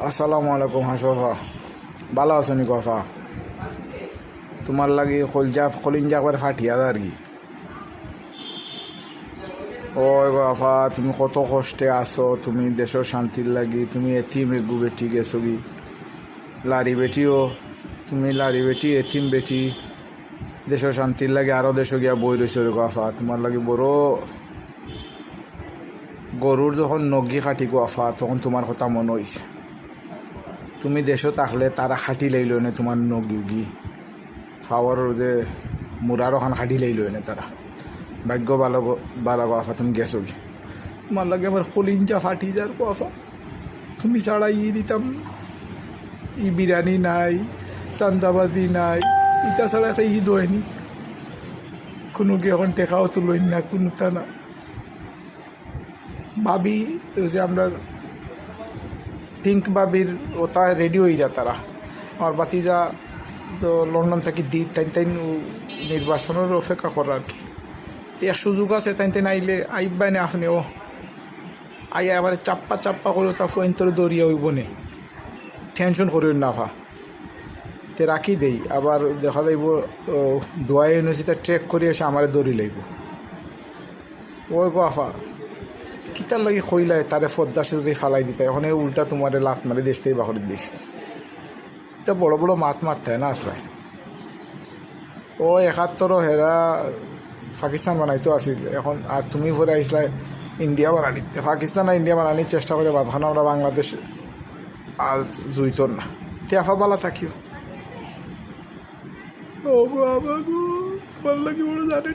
আসসালামু আলাইকুম হাসফা, ভালো আছো নি কফা? তোমার লাগি কলিঞ্জা একবার ফাটিয়া আর কি। ওই গফা, তুমি কত কষ্টে আছো, তুমি দেশের শান্তির লাগি, তুমি এতিম এগু বেটি গেছো কি লারি বেটিও, তুমি লারি বেটি এতিম বেটি দেশের শান্তির লাগে আরও দেশে গিয়া বই রয়েছে রে গফা। তোমার লাগি বড় গরুর যখন নগি কাটি গফা, তখন তোমার কথা মনে হয়েছে। তুমি দেশও থাকলে তারা খাটি লাইল না তোমার নগি ফাওয়ার যে মুরার ওখান খাটি লাইল না তারা। ভাগ্য ভালো ভালো গফা, তুমি গেছো কি। তোমার লাগে আমার কলিঞ্জা ফাটি যার গফা। তুমি ছাড়া দিতাম, বিরিয়ানি নাই, চান্দাবাজি নাই, ইটা ছাড়া একটা ঈদ হয়নি। কোনো কি এখন টেকাও তুলই না, কোনো তা না। ভাবি যে আমরা পিঙ্ক বাবির ওটা রেডি হয়ে যা তারা। আমার বাতিজা তো লন্ডন থেকে তাই নির্বাচনের অপেক্ষা করার আর কি। এক সুযোগ আছে, তাই আইলে আইবাই না আপনি। ও আইয়া আবার চাপ্পা করে তা ফোনতরে দৌড়িয়া হইব নে, টেনশন করিও না ভা। তে রাখি দেই, আবার দেখা যাইব দোয়া ইউনিভার্সিটি ট্রেক করে এসে আমার দৌড়ি লাগব। ওই গো আফা, কিতার লাগে খইলাই তারে ফদ্দাসে যদি ফালাই দিতে, ওখানে উল্টা তোমার লাত মারি দেশ থেকে বাকরি দিস। তা বড় বড় মাত মারতে হয় না আসলে। ও ৭১ হেরা পাকিস্তান বানাইতো আসিল এখন, আর তুমি পরে আসলে ইন্ডিয়া বানানি। পাকিস্তান আর ইন্ডিয়া বানানির চেষ্টা করে বাঁধান আমরা বাংলাদেশ আর জুইত না। তে আফা বালা থাকিও। ও বাবা গো, ভাল লাগে বড় জানে